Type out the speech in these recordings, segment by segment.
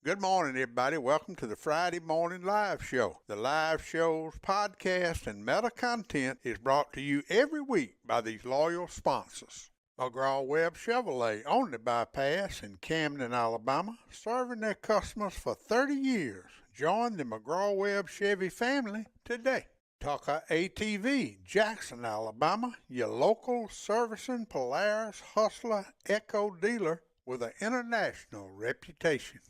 Good morning, everybody. Welcome to the Friday Morning Live Show. The live show's podcast and meta content is brought to you every week by these loyal sponsors. McGraw-Webb Chevrolet on the bypass in Camden, Alabama, serving their customers for 30 years. Join the McGraw-Webb Chevy family today. Tucker ATV, Jackson, Alabama, your local servicing Polaris Hustler Echo dealer with an international reputation.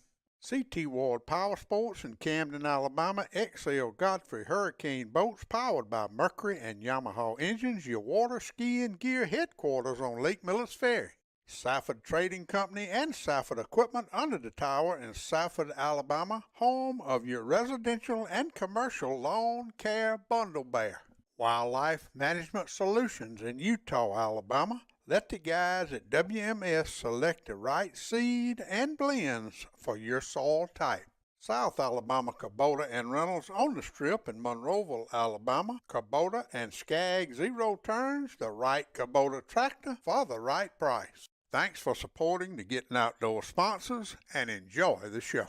CT Ward Power Sports in Camden, Alabama, XL Godfrey Hurricane Boats powered by Mercury and Yamaha engines, your water skiing gear headquarters on Lake Millis Ferry. Safford Trading Company and Safford Equipment under the tower in Safford, Alabama, home of your residential and commercial lawn care bundle bear. Wildlife Management Solutions in Eutaw, Alabama. Let the guys at WMS select the right seed and blends for your soil type. South Alabama Kubota and Reynolds on the Strip in Monroeville, Alabama. Kubota and Skag Zero Turns, the right Kubota tractor for the right price. Thanks for supporting the Gettin Outdoors sponsors and enjoy the show.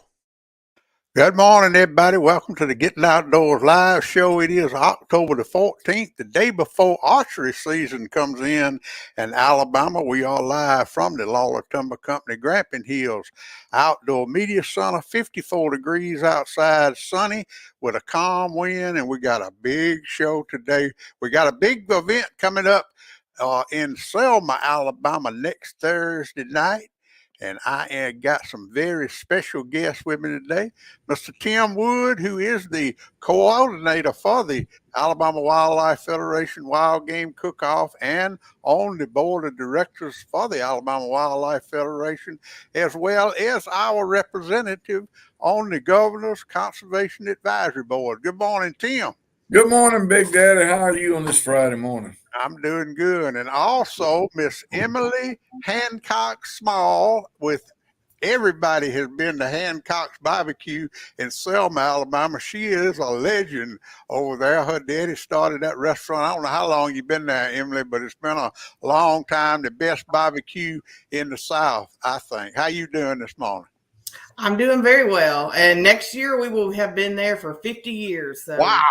Good morning, everybody. Welcome to the Gettin Outdoors live show. It is October the 14th, the day before archery season comes in Alabama. We are live from the Lawler Timber Company, Grampian Hills Outdoor Media Center. 54 degrees outside, sunny with a calm wind, and we got a big show today. We got a big event coming up in Selma, Alabama next Thursday night. And I got some very special guests with me today. Mr. Tim Wood, who is the coordinator for the Alabama Wildlife Federation Wild Game Cook-Off and on the board of directors for the Alabama Wildlife Federation, as well as our representative on the Governor's Conservation Advisory Board. Good morning, Tim. Good morning, Big Daddy. How are you on this Friday morning? I'm doing good. And also Miss Emily Hancock Small with everybody has been to Hancock's Barbecue in Selma, Alabama. She is a legend over there. Her daddy started that restaurant. I don't know how long you've been there, Emily, but it's been a long time. The best barbecue in the South, I think. How you doing this morning? I'm doing very well. And next year we will have been there for 50 years. So. Wow.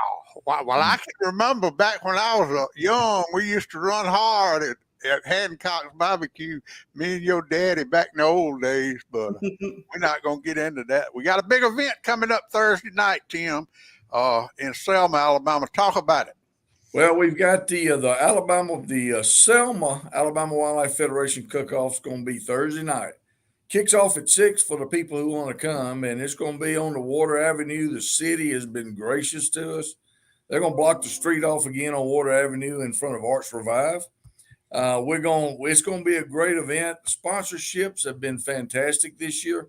Well, I can remember back when I was young, we used to run hard at Hancock's Barbecue, me and your daddy back in the old days, but we're not going to get into that. We got a big event coming up Thursday night, Tim, in Selma, Alabama. Talk about it. Well, we've got the Selma Alabama Wildlife Federation Cook-Off is going to be Thursday night. Kicks off at 6 for the people who want to come, and it's going to be on the Water Avenue. The city has been gracious to us. They're going to block the street off again on Water Avenue in front of Arts Revive. It's going to be a great event. Sponsorships have been fantastic this year.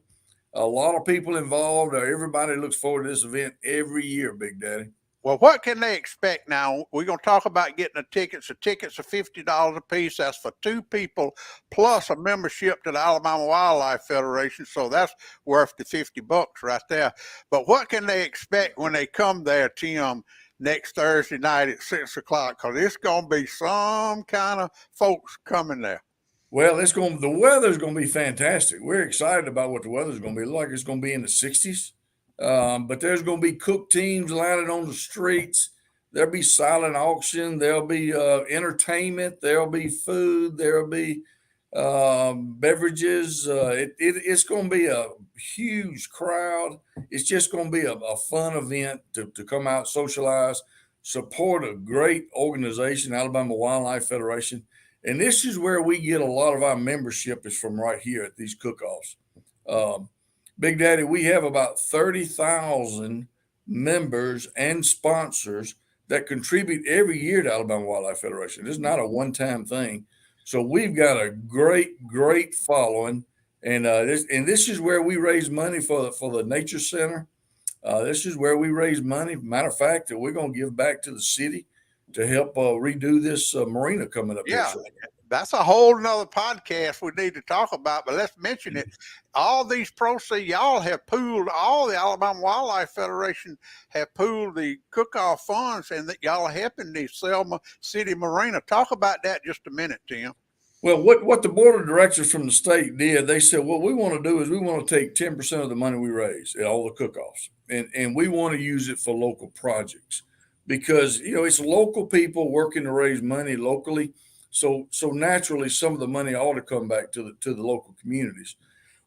A lot of people involved. Everybody looks forward to this event every year, Big Daddy. Well, what can they expect now? We're going to talk about getting the tickets. The tickets are $50 a piece. That's for two people plus a membership to the Alabama Wildlife Federation. So that's worth the $50 right there. But what can they expect when they come there, Tim, next Thursday night at 6 o'clock? Because it's going to be some kind of folks coming there. Well, the weather's going to be fantastic. We're excited about what the weather's going to be like. It's going to be in the 60s. But there's going to be cook teams landed on the streets. There'll be silent auction. There'll be entertainment. There'll be food. There'll be beverages. It's going to be a huge crowd. It's just going to be a fun event to come out, socialize, support a great organization, Alabama Wildlife Federation. And this is where we get a lot of our membership is from right here at these cook-offs. Big Daddy, we have about 30,000 members and sponsors that contribute every year to Alabama Wildlife Federation. This is not a one-time thing. So we've got a great following. And this is where we raise money for the Nature Center. This is where we raise money. Matter of fact, that we're going to give back to the city to help redo this marina coming up. Yeah, that's a whole nother podcast we need to talk about, but let's mention it. All these proceeds, y'all have pooled, all the Alabama Wildlife Federation have pooled the cook-off funds, and that y'all are helping the Selma City Marina. Talk about that just a minute, Tim. Well, what the board of directors from the state did, they said, what we want to do is we want to take 10% of the money we raise at all the cook-offs, and we want to use it for local projects because, it's local people working to raise money locally. So naturally, some of the money ought to come back to the local communities.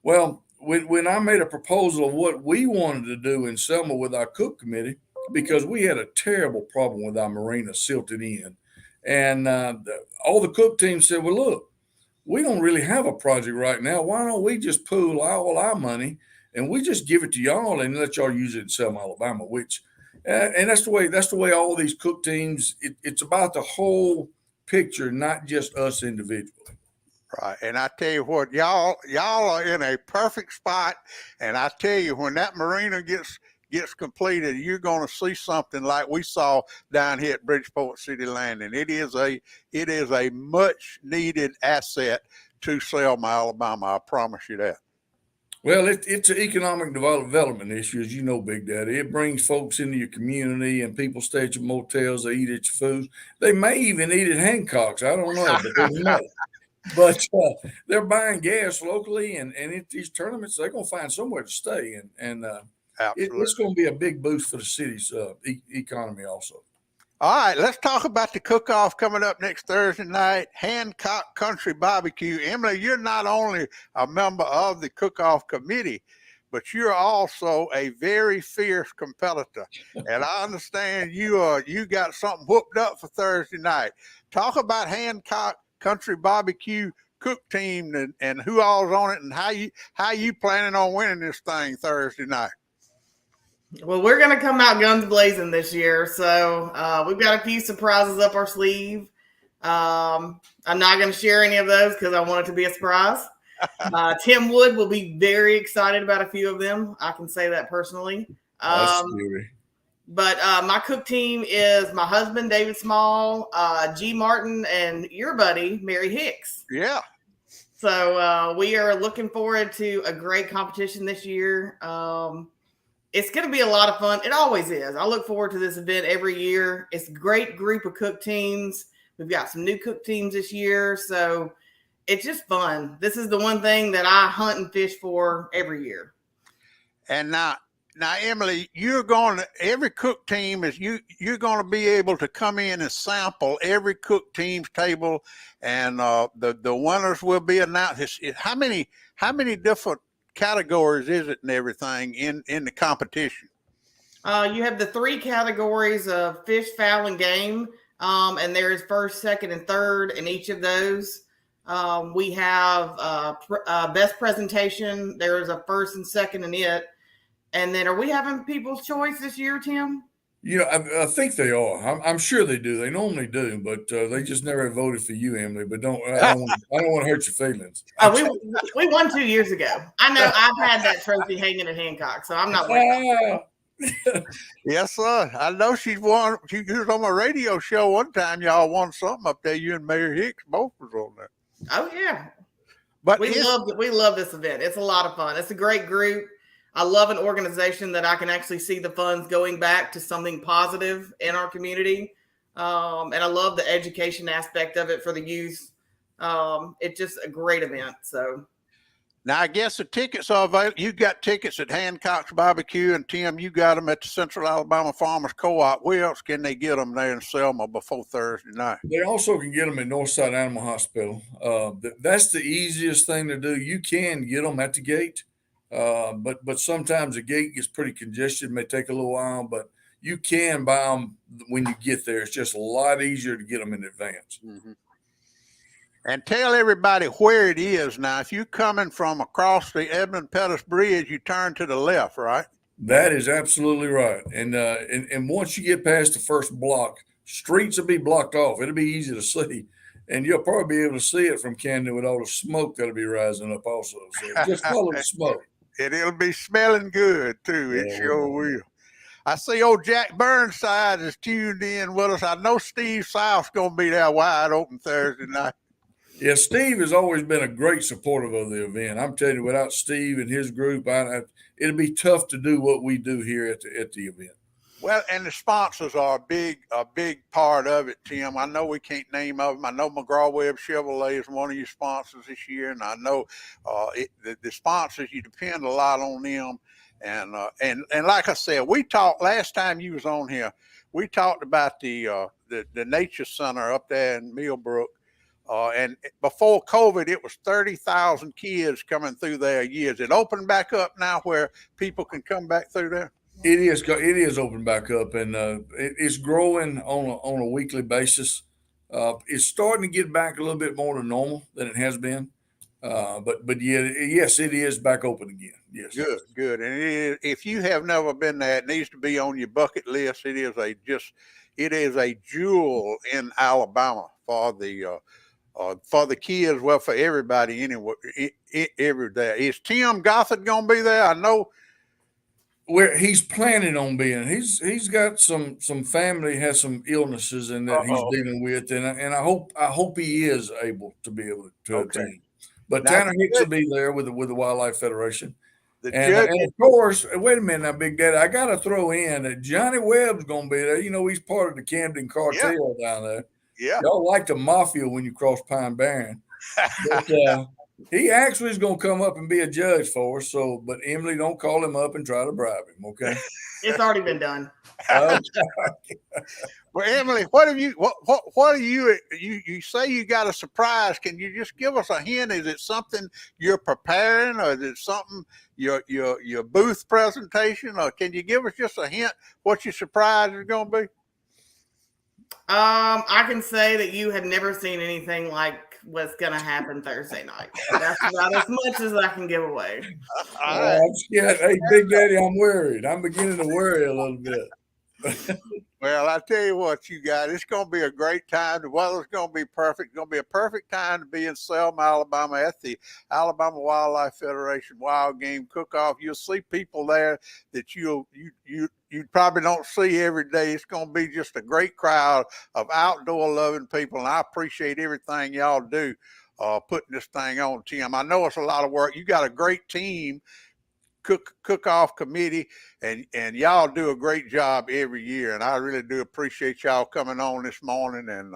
Well, when I made a proposal of what we wanted to do in Selma with our cook committee, because we had a terrible problem with our marina silted in, and all the cook teams said, well, look, we don't really have a project right now. Why don't we just pool all our money and we just give it to y'all and let y'all use it in Selma, Alabama? Which, and that's the way all these cook teams. It's about the whole picture, not just us individually. Right. And I tell you what, y'all are in a perfect spot. And I tell you, when that marina gets completed, you're going to see something like we saw down here at Bridgeport City Landing. It is a much needed asset to Selma, Alabama. I promise you that. Well, it's an economic development issue, as you know, Big Daddy. It brings folks into your community, and people stay at your motels. They eat at your food. They may even eat at Hancock's. I don't know, but they may. But they're buying gas locally, and at these tournaments, they're going to find somewhere to stay. And it's going to be a big boost for the city's economy also. All right, let's talk about the cook-off coming up next Thursday night, Hancock Country Barbecue. Emily, you're not only a member of the cook-off committee, but you're also a very fierce competitor. And I understand you got something whooped up for Thursday night. Talk about Hancock Country Barbecue cook team and who all's on it and how you planning on winning this thing Thursday night. Well, we're going to come out guns blazing this year. So we've got a few surprises up our sleeve. I'm not going to share any of those because I want it to be a surprise. Tim Wood will be very excited about a few of them. I can say that personally. But my cook team is my husband, David Small, G. Martin, and your buddy, Mary Hicks. Yeah. So we are looking forward to a great competition this year. It's going to be a lot of fun. It always is. I look forward to this event every year. It's a great group of cook teams. We've got some new cook teams this year. So it's just fun. This is the one thing that I hunt and fish for every year. And now Emily, every cook team you're going to be able to come in and sample every cook team's table, and the winners will be announced. How many different categories is it and everything in the competition? You have the 3 categories of fish, fowl, and game, and there is first, second, and third in each of those. We have best presentation. There is a first and second in it. And then, are we having People's Choice this year, Tim? I think they are. I'm sure they do. They normally do, but they just never voted for you, Emily. But I don't want to hurt your feelings. We won 2 years ago. I know I've had that trophy hanging at Hancock, so I'm not worried. Yes, sir. I know she's won. She was on my radio show one time. Y'all won something up there. You and Mayor Hicks both was on there. Oh yeah, but we love this event. It's a lot of fun. It's a great group. I love an organization that I can actually see the funds going back to something positive in our community. And I love the education aspect of it for the youth. It's just a great event. So Now, I guess the tickets are available. You got tickets at Hancock's Barbecue, and Tim, you got them at the Central Alabama Farmers Co-op. Where else can they get them there in Selma before Thursday night? They also can get them at Northside Animal Hospital. That's the easiest thing to do. You can get them at the gate, but sometimes the gate gets pretty congested. It may take a little while, but you can buy them when you get there. It's just a lot easier to get them in advance. Mm-hmm. And tell everybody where it is now. If you're coming from across the Edmund Pettus Bridge, you turn to the left, right? That is absolutely right. And once you get past the first block, streets will be blocked off. It'll be easy to see. And you'll probably be able to see it from Camden with all the smoke that'll be rising up also. So just follow the smoke. It'll be smelling good, too. It sure will. I see old Jack Burnside is tuned in with us. I know Steve South's going to be there wide open Thursday night. Yeah, Steve has always been a great supporter of the event. I'm telling you, without Steve and his group, it'd be tough to do what we do here at the event. Well, and the sponsors are a big part of it, Tim. I know we can't name of them. I know McGraw-Webb Chevrolet is one of your sponsors this year, and I know the sponsors, you depend a lot on them. And like I said, we talked last time you was on here. We talked about the Nature Center up there in Millbrook. And before COVID, it was 30,000 kids coming through there a year. Is it open back up now where people can come back through there? It is open back up, and it's growing on a weekly basis. It's starting to get back a little bit more to normal than it has been. But yes, it is back open again. Yes. Good. And if you have never been there, it needs to be on your bucket list. It is a jewel in Alabama for the kids, well, for everybody anyway. Every day. Is Tim Gothard gonna be there? I know where he's planning on being. He's got some family has some illnesses and that he's dealing with, and I hope he is able to be able to attend. But now, Tanner Hicks will be there with the Wildlife Federation. And of course, wait a minute now, Big Daddy, I got to throw in that Johnny Webb's going to be there. You know, he's part of the Camden cartel down there. Yeah. Y'all like the mafia when you cross Pine Barren. But he actually is going to come up and be a judge for us. So, but Emily, don't call him up and try to bribe him, okay? It's already been done. Well, Emily, what are you say you got a surprise? Can you just give us a hint? Is it something you're preparing, or is it something your booth presentation, or can you give us just a hint what your surprise is going to be? I can say that you have never seen anything like what's going to happen Thursday night. That's about as much as I can give away. I'm scared. Hey, Big Daddy, I'm worried. I'm beginning to worry a little bit. Well, I tell you what, you guys, it's going to be a great time. The weather's going to be perfect. It's going to be a perfect time to be in Selma, Alabama at the Alabama Wildlife Federation Wild Game Cook-Off. You'll see people there that you probably don't see every day. It's going to be just a great crowd of outdoor loving people, and I appreciate everything y'all do putting this thing on, Tim. I know it's a lot of work. You got a great team. Cook-Off committee, and y'all do a great job every year, and I really do appreciate y'all coming on this morning. And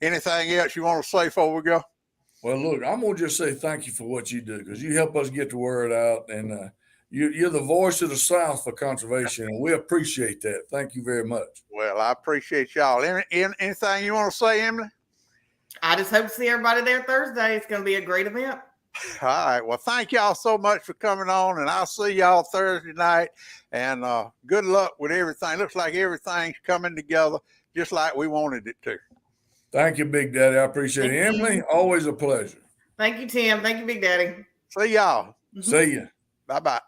anything else you want to say before we go? Well, look, I'm gonna just say thank you for what you do, because you help us get the word out, and you're the voice of the South for conservation, and we appreciate that. Thank you very much. Well, I appreciate y'all. Anything you want to say, Emily? I just hope to see everybody there Thursday. It's going to be a great event. All right. Well, thank y'all so much for coming on, and I'll see y'all Thursday night. And good luck with everything. Looks like everything's coming together just like we wanted it to. Thank you, Big Daddy. I appreciate it. Emily, always a pleasure. Thank you, Tim. Thank you, Big Daddy. See y'all. See ya. Bye-bye.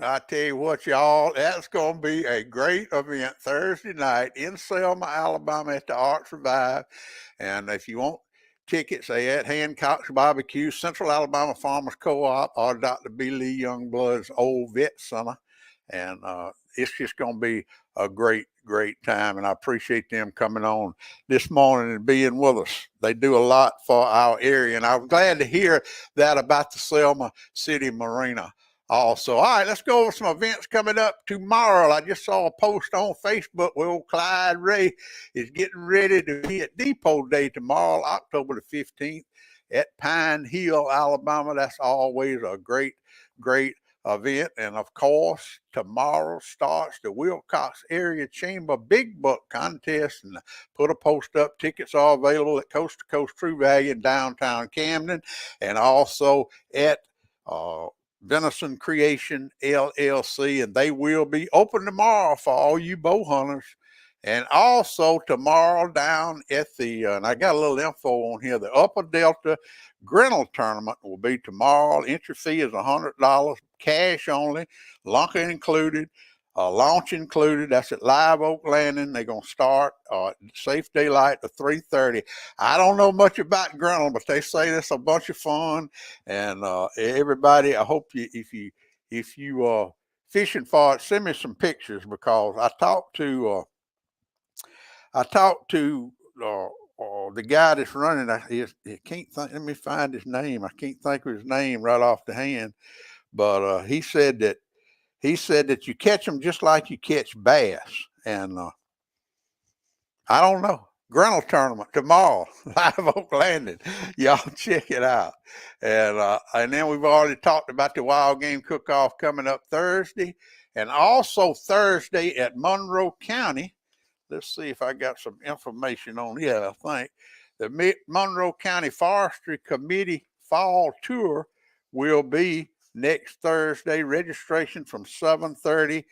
I tell you what, y'all, that's going to be a great event Thursday night in Selma, Alabama at the Arts Revive. And if you want tickets, they at Hancock's Barbecue, Central Alabama Farmers Co-op, or Dr. B. Lee Youngblood's Old Vet Center. And it's just going to be a great, great time. And I appreciate them coming on this morning and being with us. They do a lot for our area. And I'm glad to hear that about the Selma City Marina also. All right, let's go over some events coming up tomorrow. I just saw a post on Facebook where old Clyde Ray is getting ready to be at Depot Day tomorrow, October the 15th. at Pine Hill, Alabama. That's always a great event. And of course, tomorrow starts the Wilcox Area Chamber Big Buck Contest, and put a post up. Tickets are available at Coast to Coast True Value in downtown Camden, and also at Venison Creation LLC, and they will be open tomorrow for all you bow hunters. And also tomorrow down at the, and I got a little info on here, the Upper Delta Grinnell tournament will be tomorrow. Entry fee is $100, cash only, lunch included, launch included. That's at Live Oak Landing. They're going to start safe daylight at 3:30. I don't know much about Grinnell, but they say that's a bunch of fun. And everybody, I hope if you fishing for it, send me some pictures, because I talked to the guy that's running. I can't think. Let me find his name. I can't think of his name right off the hand. But he said that you catch them just like you catch bass. And I don't know. Grinnell tournament tomorrow, Live Oak Landing. Y'all check it out. And then we've already talked about the Wild Game Cook-Off coming up Thursday, and also Thursday at Monroe County. Let's see if I got some information on it. I think the Monroe County Forestry Committee Fall Tour will be next Thursday. Registration from 7:30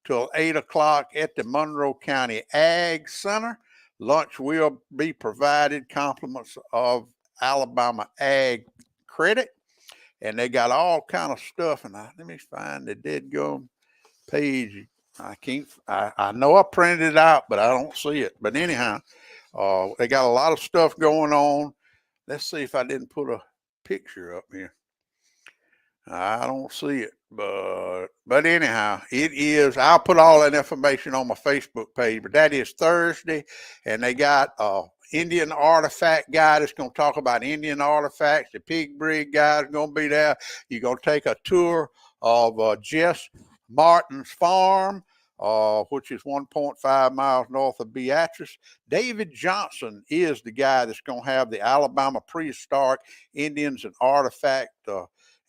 till 8 o'clock at the Monroe County Ag Center. Lunch will be provided, compliments of Alabama Ag Credit. And they got all kind of stuff. And let me find the deadgum page. I know I printed it out, but I don't see it. But anyhow, they got a lot of stuff going on. Let's see if I didn't put a picture up here. I don't see it, but anyhow, it is. I'll put all that information on my Facebook page. But that is Thursday, and they got Indian artifact guy that's going to talk about Indian artifacts. The pig brig guy is going to be there. You're going to take a tour of Jess Martin's farm, which is 1.5 miles north of Beatrice. David Johnson is the guy that's going to have the Alabama Prehistoric Indians and Artifact,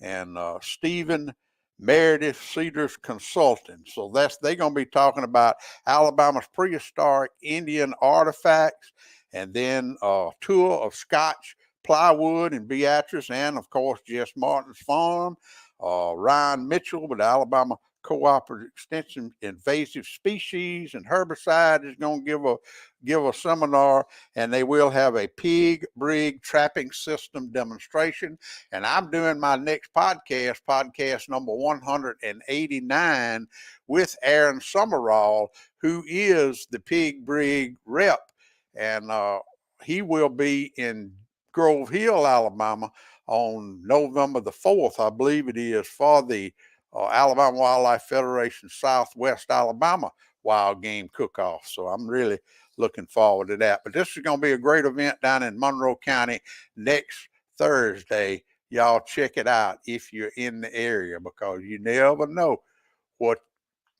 and Stephen Meredith Cedars Consulting. So they're going to be talking about Alabama's prehistoric Indian artifacts, and then a tour of Scotch plywood in Beatrice, and of course Jess Martin's farm. Ryan Mitchell with Alabama Cooperative Extension Invasive Species and Herbicide is going to give a seminar, and they will have a pig brig trapping system demonstration. And I'm doing my next podcast number 189, with Aaron Summerall, who is the pig brig rep, and he will be in Grove Hill, Alabama on November the 4th, I believe it is, for the Alabama Wildlife Federation Southwest Alabama Wild Game Cook-Off. So I'm really looking forward to that. But this is going to be a great event down in Monroe County next Thursday. Y'all check it out if you're in the area, because you never know what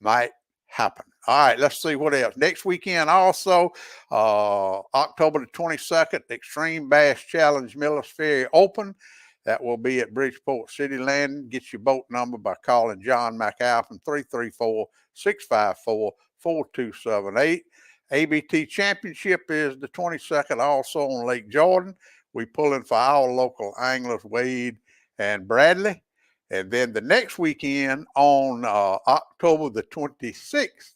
might happen. All right, let's see what else. Next weekend also, October the 22nd, Extreme Bass Challenge Miller's Ferry Open. That will be at Bridgeport City Landing. Get your boat number by calling John McAlpin, 334-654-4278. ABT Championship is the 22nd, also on Lake Jordan. We pulling for our local anglers, Wade and Bradley. And then the next weekend on October the 26th,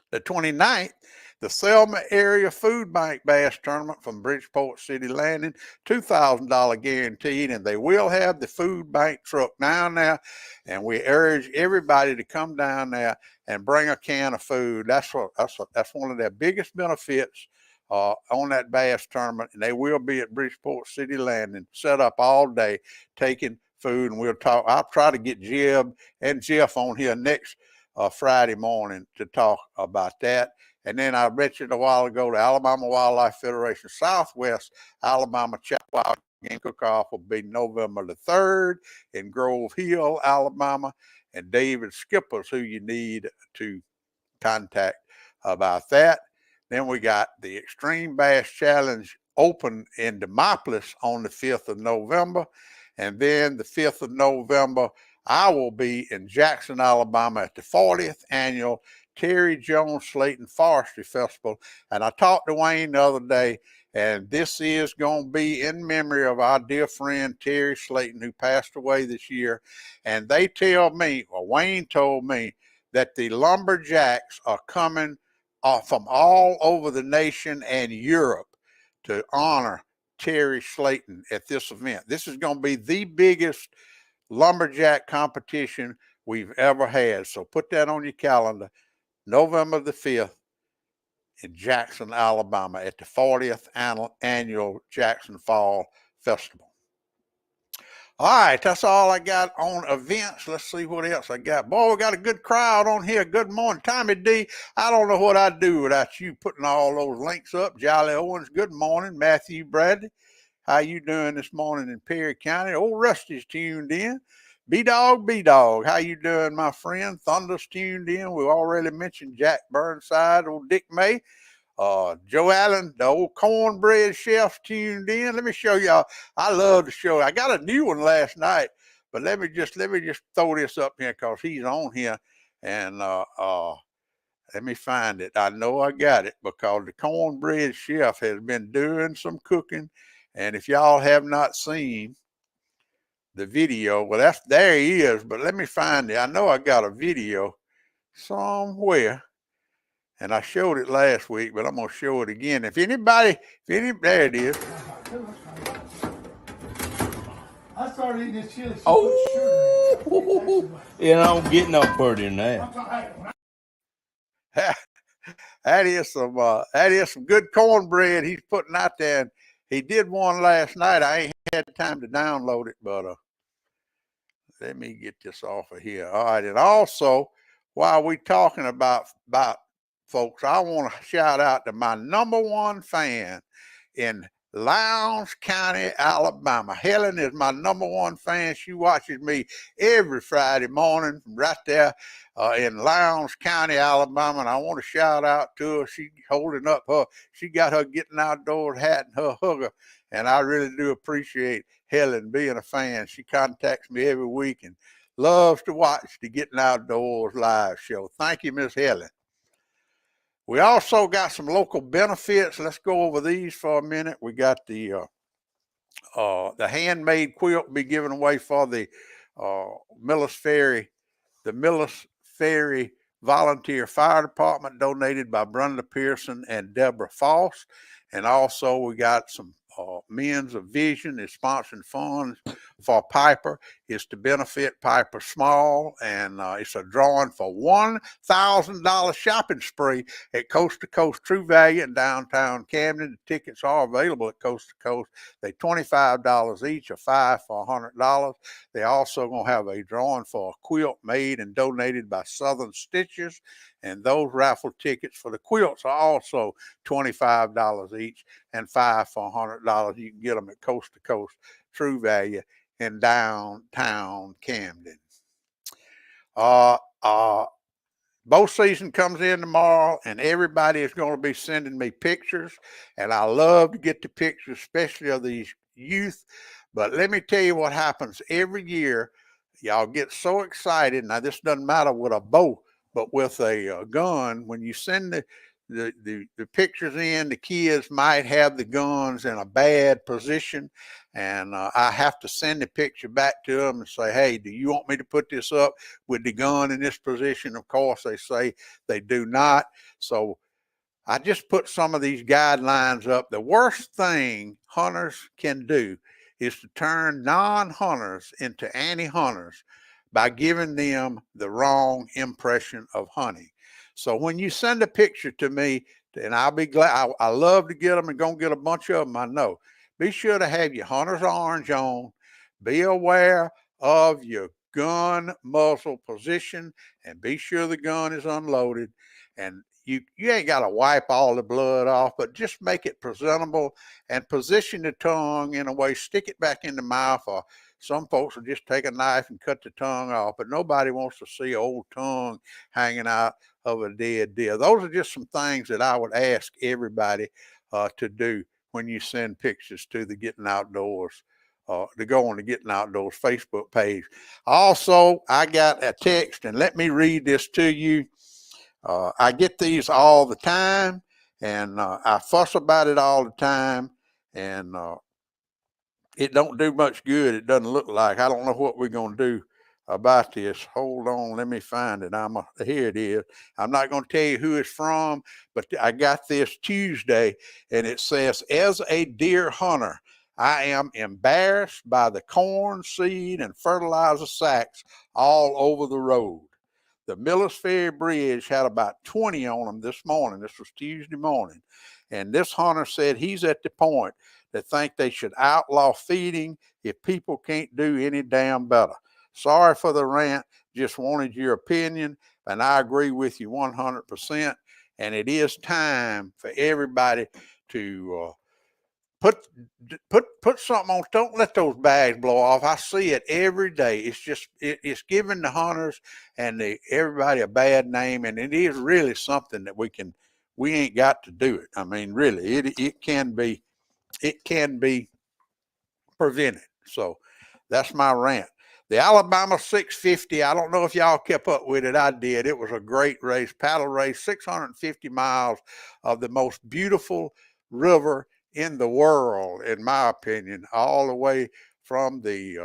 the 29th, the Selma Area Food Bank Bass Tournament from Bridgeport City Landing, $2,000 guaranteed, and they will have the food bank truck down there, and we urge everybody to come down there and bring a can of food. That's one of their biggest benefits on that bass tournament, and they will be at Bridgeport City Landing, set up all day, taking food, and we'll talk. I'll try to get Jeb and Jeff on here next Friday morning to talk about that. And then I mentioned a while ago, the Alabama Wildlife Federation Southwest Alabama Wild Game Cook-Off will be November the 3rd in Grove Hill, Alabama. And David Skipper's who you need to contact about that. Then we got the Extreme Bass Challenge open in Demopolis on the 5th of November. And then the 5th of November, I will be in Jackson, Alabama at the 40th annual Terry Jones Slayton Forestry Festival. And I talked to Wayne the other day, and this is going to be in memory of our dear friend Terry Slayton, who passed away this year. And they tell me, or Wayne told me, that the lumberjacks are coming from all over the nation and Europe to honor Terry Slayton at this event. This is going to be the biggest lumberjack competition we've ever had. So put that on your calendar, November the 5th in Jackson, Alabama at the 40th annual Jackson Fall Festival. All right, that's all I got on events. Let's see what else I got. Boy, we got a good crowd on here. Good morning, Tommy D. I don't know what I'd do without you putting all those links up. Jolly Owens, good morning. Matthew Bradley, how you doing this morning in Perry County? Old Rusty's tuned in. B-Dog, how you doing, my friend? Thunder's tuned in. We already mentioned Jack Burnside, old Dick May. Joe Allen, the old cornbread chef, tuned in. Let me show y'all. I love the show. I got a new one last night, but let me just throw this up here because he's on here, and let me find it. I know I got it because the cornbread chef has been doing some cooking, and if y'all have not seen the video, well, there he is. But let me find it. I know I got a video somewhere. And I showed it last week, but I'm going to show it again. There it is. I started eating this chili. I'm getting up further than that. That is some good cornbread he's putting out there. And he did one last night. I ain't had time to download it, but let me get this off of here. All right, and also while we talking about folks, I want to shout out to my number one fan in Lowndes County, Alabama. Helen is my number one fan. She watches me every Friday morning right there in Lowndes County, Alabama. And I want to shout out to her. She holding up she got her Getting Outdoors hat and her hugger. And I really do appreciate Helen being a fan. She contacts me every week and loves to watch the Getting Outdoors live show. Thank you, Miss Helen. We also got some local benefits. Let's go over these for a minute. We got the handmade quilt be given away for the Millis Ferry Volunteer Fire Department, donated by Brenda Pearson and Deborah Foss. And also we got some Men's of Vision is sponsoring funds for Piper. It's to benefit Piper Small, and it's a drawing for $1,000 shopping spree at Coast to Coast True Value in downtown Camden. The tickets are available at Coast to Coast. They're $25 each, or $5 for $100. They're also going to have a drawing for a quilt made and donated by Southern Stitchers, and those raffle tickets for the quilts are also $25 each and $5 for $100. You can get them at Coast to Coast True Value in downtown Camden. Bow season comes in tomorrow, and everybody is going to be sending me pictures, and I love to get the pictures, especially of these youth. But let me tell you what happens every year. Y'all get so excited. Now, this doesn't matter with a bow, but with a gun, when you send the pictures in, the kids might have the guns in a bad position, and I have to send the picture back to them and say, hey, do you want me to put this up with the gun in this position? Of course, they say they do not. So I just put some of these guidelines up. The worst thing hunters can do is to turn non-hunters into anti-hunters by giving them the wrong impression of hunting. So when you send a picture to me, and I'll be glad, I love to get them and go get a bunch of them, I know. Be sure to have your hunter's orange on. Be aware of your gun muzzle position, and be sure the gun is unloaded. And you ain't got to wipe all the blood off, but just make it presentable and position the tongue in a way, stick it back in the mouth, or some folks will just take a knife and cut the tongue off, but nobody wants to see old tongue hanging out of a dead deer. Those are just some things that I would ask everybody to do when you send pictures to the Gettin Outdoors, to go on the Gettin Outdoors Facebook page. Also, I got a text, and let me read this to you. I get these all the time, and I fuss about it all the time, and it don't do much good. It doesn't look like. I don't know what we're going to do about this. Hold on, let me find it. Here it is. I'm not going to tell you who it's from, but I got this Tuesday, and it says, as a deer hunter, I am embarrassed by the corn, seed, and fertilizer sacks all over the road. The Miller's Ferry Bridge had about 20 on them this morning. This was Tuesday morning. And this hunter said he's at the point that think they should outlaw feeding if people can't do any damn better. Sorry for the rant, just wanted your opinion, and I agree with you 100%. And it is time for everybody to put something on. Don't let those bags blow off. I see it every day. It's just it's giving the hunters and everybody a bad name, and it is really something that we ain't got to do it. I mean, really, it can be prevented. So that's my rant. The Alabama 650, I don't know if y'all kept up with it. I did. It was a great race, paddle race, 650 miles of the most beautiful river in the world, in my opinion, all the way from the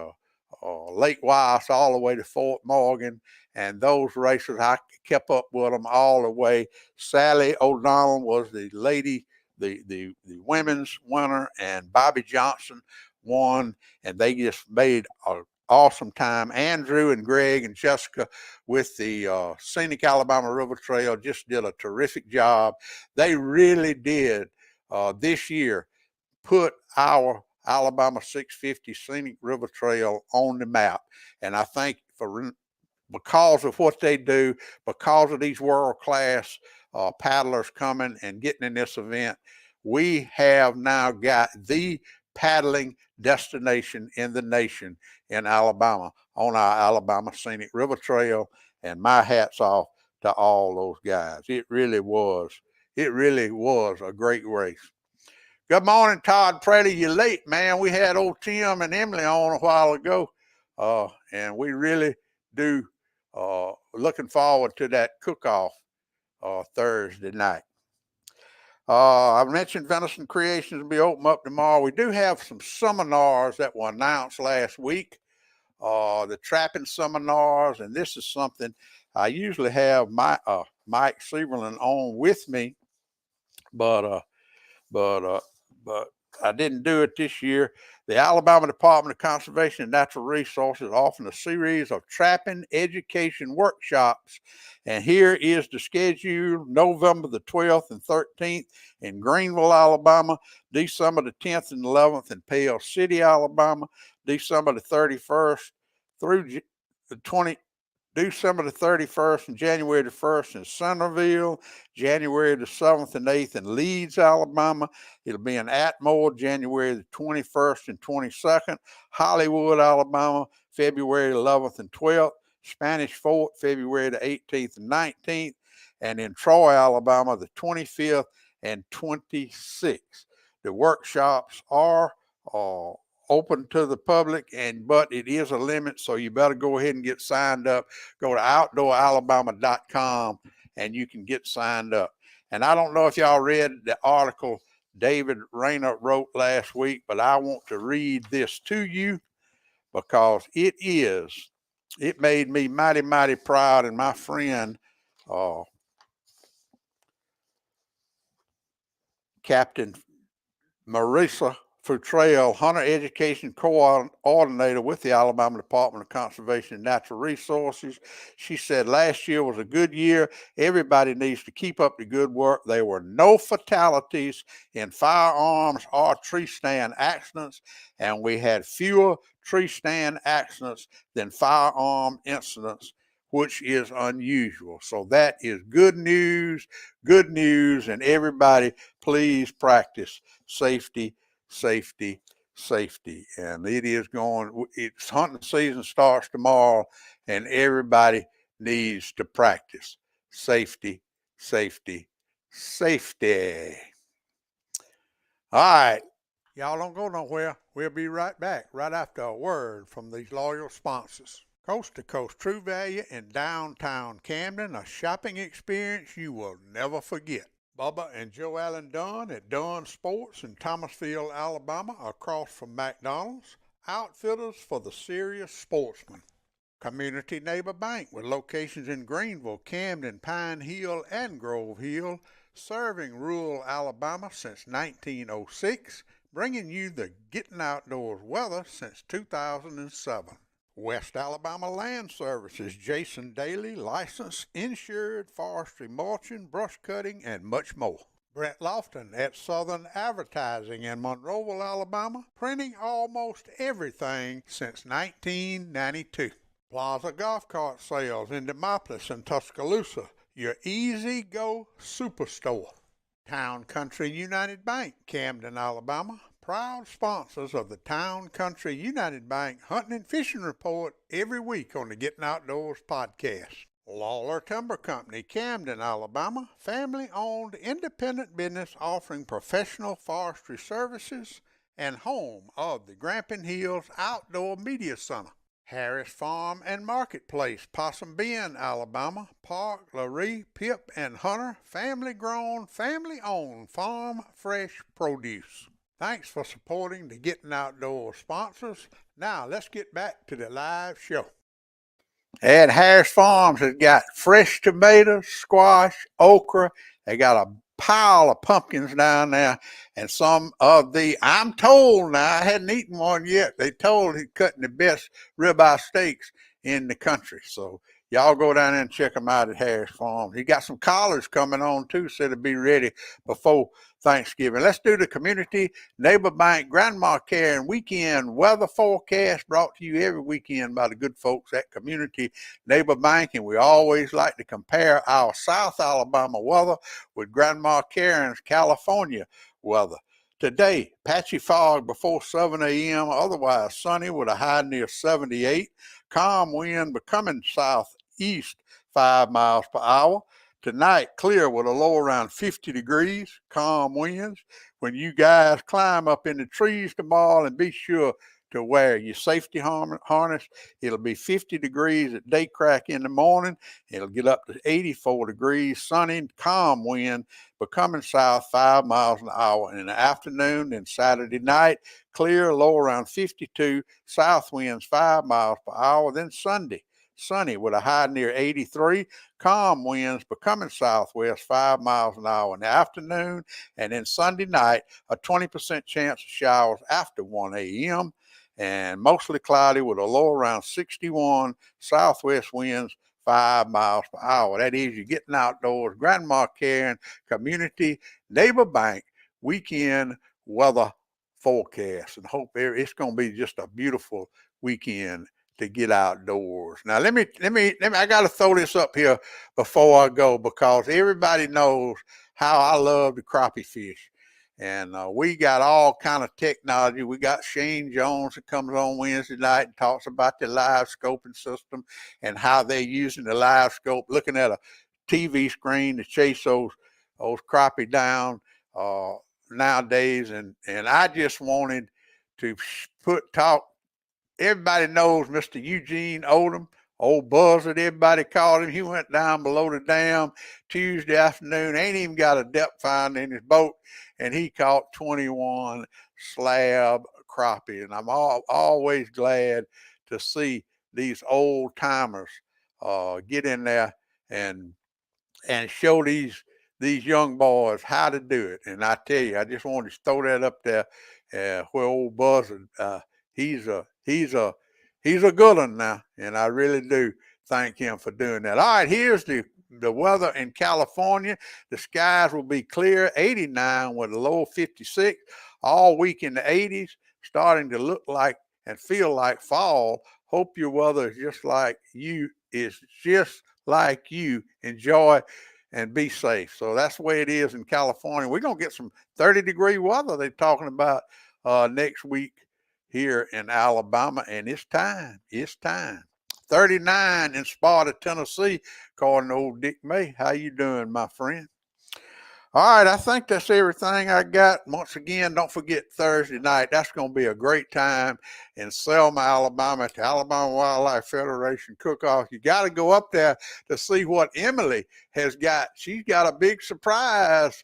Lake Wyse all the way to Fort Morgan. And those races, I kept up with them all the way. Sally O'Donnell was the lady, the women's winner, and Bobby Johnson won, and they just made an awesome time. Andrew and Greg and Jessica with the Scenic Alabama River Trail just did a terrific job. They really did this year put our Alabama 650 Scenic River Trail on the map. And I think because of what they do, because of these world-class paddlers coming and getting in this event, we have now got the paddling destination in the nation in Alabama on our Alabama Scenic River Trail. And my hat's off to all those guys. It really was a great race. Good morning, Todd Preddy. You're late, man. We had old Tim and Emily on a while ago, and we really do looking forward to that cook-off Thursday night. I mentioned Venison Creations will be open up tomorrow. We do have some seminars that were announced last week, the trapping seminars, and this is something I usually have Mike Sieberlin on with me, but I didn't do it this year. The Alabama Department of Conservation and Natural Resources is offering a series of trapping education workshops. And here is the schedule: November the 12th and 13th in Greenville, Alabama, December the 10th and 11th in Pale City, Alabama, December the 31st through the 20th. December the 31st and January the 1st in Centerville, January the 7th and 8th in Leeds, Alabama. It'll be in Atmore, January the 21st and 22nd, Hollywood, Alabama, February 11th and 12th, Spanish Fort, February the 18th and 19th, and in Troy, Alabama, the 25th and 26th. The workshops are open to the public, but it is a limit, so you better go ahead and get signed up. Go to outdooralabama.com and you can get signed up. And I don't know if y'all read the article David Rayner wrote last week, but I want to read this to you because it made me mighty, mighty proud. And my friend, Captain Marissa Futrell, Hunter Education Coordinator with the Alabama Department of Conservation and Natural Resources. She said last year was a good year. Everybody needs to keep up the good work. There were no fatalities in firearms or tree stand accidents, and we had fewer tree stand accidents than firearm incidents, which is unusual. So that is good news, and everybody please practice safety. And it's hunting season starts tomorrow, and everybody needs to practice safety. All right. Y'all don't go nowhere. We'll be right back right after a word from these loyal sponsors. Coast to Coast True Value in downtown Camden, a shopping experience you will never forget. Bubba and Joe Allen Dunn at Dunn Sports in Thomasville, Alabama, across from McDonald's. Outfitters for the serious sportsman. Community Neighbor Bank with locations in Greenville, Camden, Pine Hill, and Grove Hill, serving rural Alabama since 1906, bringing you the Gettin Outdoors weather since 2007. West Alabama Land Services, Jason Daly, licensed, insured, forestry mulching, brush cutting, and much more. Brett Lofton at Southern Advertising in Monroe, Alabama, printing almost everything since 1992. Plaza Golf Cart Sales in Demopolis and Tuscaloosa, your easy-go superstore. Town Country United Bank, Camden, Alabama, proud sponsors of the Town Country United Bank Hunting and Fishing Report every week on the Gettin Outdoors podcast. Lawler Timber Company, Camden, Alabama, family-owned independent business offering professional forestry services and home of the Grampian Hills Outdoor Media Center. Harris Farm and Marketplace, Possum Bend, Alabama, Park, Laree, Pip, and Hunter, family-grown, family-owned farm fresh produce. Thanks for supporting the Gettin Outdoors sponsors. Now, let's get back to the live show. And Harris Farms has got fresh tomatoes, squash, okra. They got a pile of pumpkins down there. And some of I'm told now, I hadn't eaten one yet. They told he's cutting the best ribeye steaks in the country. So y'all go down there and check them out at Harris Farms. He got some collars coming on too, so it'll be ready before Thanksgiving. Let's do the Community Neighbor Bank Grandma Care and Weekend Weather Forecast, brought to you every weekend by the good folks at Community Neighbor Bank. And we always like to compare our South Alabama weather with Grandma Karen's California weather. Today, patchy fog before 7 a.m., otherwise sunny with a high near 78. Calm wind becoming southeast 5 miles per hour. Tonight, clear with a low around 50 degrees, calm winds. When you guys climb up in the trees tomorrow, and be sure to wear your safety harness. It'll be 50 degrees at day crack in the morning. It'll get up to 84 degrees, sunny, calm wind, becoming south 5 miles an hour in the afternoon. And Saturday night, clear, low around 52, south winds 5 miles per hour. Then Sunday, sunny with a high near 83, calm winds becoming southwest 5 miles an hour in the afternoon. And then Sunday night, a 20% chance of showers after 1 a.m. and mostly cloudy with a low around 61, southwest winds 5 miles per hour. That is, you're Getting Outdoors, Grandma Karen Community Neighbor Bank weekend weather forecast. And hope it's going to be just a beautiful weekend to get outdoors. Now, I got to throw this up here before I go, because everybody knows how I love the crappie fish. And we got all kind of technology. We got Shane Jones that comes on Wednesday night and talks about the live scoping system and how they're using the live scope, looking at a TV screen to chase those crappie down nowadays. And I just wanted to talk. Everybody knows Mr. Eugene Odom, old Buzzard, everybody called him. He went down below the dam Tuesday afternoon, ain't even got a depth finder in his boat, and he caught 21 slab crappie. And I'm always glad to see these old timers get in there and show these young boys how to do it. And I tell you, I just wanted to throw that up there where old Buzzard, he's a good one now, and I really do thank him for doing that. All right, here's the weather in California. The skies will be clear, 89 with a low 56, all week in the 80s, starting to look like and feel like fall. Hope your weather is just like you. Enjoy and be safe. So that's the way it is in California. We're going to get some 30-degree weather they're talking about next week here in Alabama, and it's time. 39 in Sparta, Tennessee, according to old Dick May. How you doing, my friend? All right, I think that's everything I got. Once again, don't forget Thursday night. That's going to be a great time in Selma, Alabama at the Alabama Wildlife Federation Cook-Off. You got to go up there to see what Emily has got. She's got a big surprise.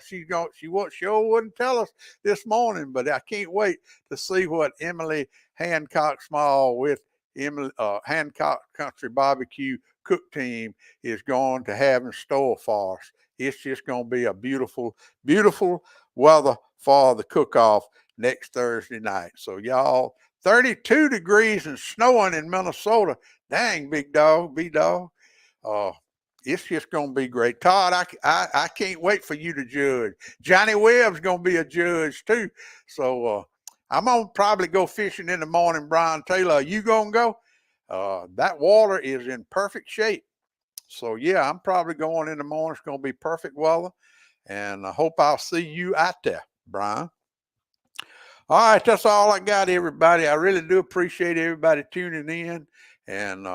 She sure wouldn't tell us this morning, but I can't wait to see what Emily Hancock Small with Emily Hancock Country Barbecue Cook Team is going to have in store for us. It's just going to be a beautiful, beautiful weather for the cook-off next Thursday night. So y'all, 32 degrees and snowing in Minnesota. Dang, big dog, B-dog. It's just going to be great. Todd, I can't wait for you to judge. Johnny Webb's going to be a judge too. So I'm going to probably go fishing in the morning, Brian Taylor. Are you going to go? That water is in perfect shape. So, yeah, I'm probably going in the morning. It's going to be perfect weather. And I hope I'll see you out there, Brian. All right, that's all I got, everybody. I really do appreciate everybody tuning in. And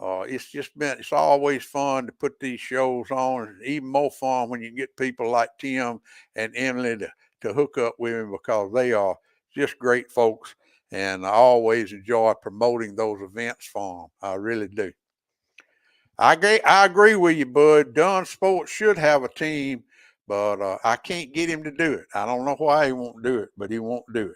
it's always fun to put these shows on. It's even more fun when you get people like Tim and Emily to hook up with me, because they are just great folks. And I always enjoy promoting those events for them. I really do. I agree with you, Bud. Dunn Sports should have a team, but I can't get him to do it. I don't know why he won't do it, but he won't do it.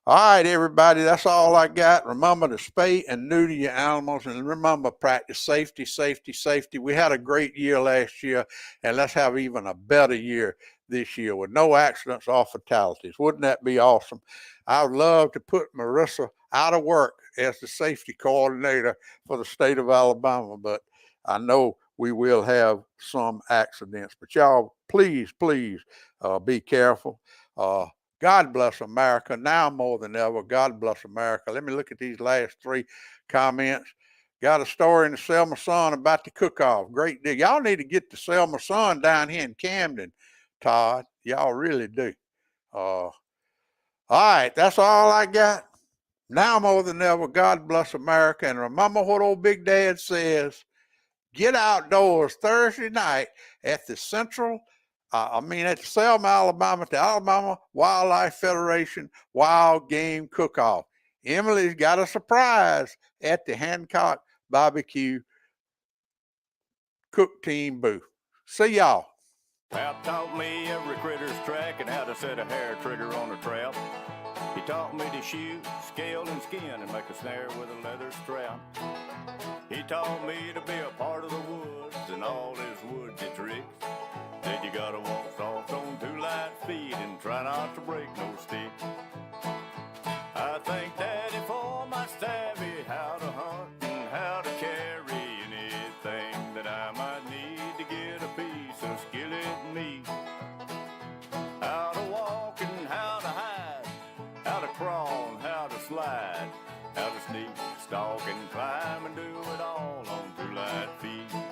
All right, everybody, that's all I got. Remember to spay and neuter your animals, and remember, practice safety, safety, safety. We had a great year last year, and let's have even a better year this year with no accidents or fatalities. Wouldn't that be awesome? I would love to put Marissa out of work as the safety coordinator for the state of Alabama, but I know we will have some accidents. But y'all, please, please be careful. God bless America. Now more than ever, God bless America. Let me look at these last three comments. Got a story in the Selma Sun about the cook-off. Great deal. Y'all need to get the Selma Sun down here in Camden, Todd. Y'all really do. All right, that's all I got. Now more than ever, God bless America. And remember what old Big Dad says, get outdoors Thursday night at the at the Selma, Alabama, at the Alabama Wildlife Federation Wild Game Cook-Off. Emily's got a surprise at the Hancock Barbecue Cook Team booth. See y'all. Pap taught me every critter's track and how to set a hair trigger on a trap. He taught me to shoot, scale, and skin and make a snare with a leather strap. He taught me to be a part of the woods and all his woodsy tricks. Said you gotta walk soft on 2 light feet and try not to break no stick. I thank Daddy for my savvy, how to hunt and how to carry anything that I might need to get a piece of skillet meat. How to walk and how to hide, how to crawl and how to slide, how to sneak, stalk, and climb and do it all on 2 light feet.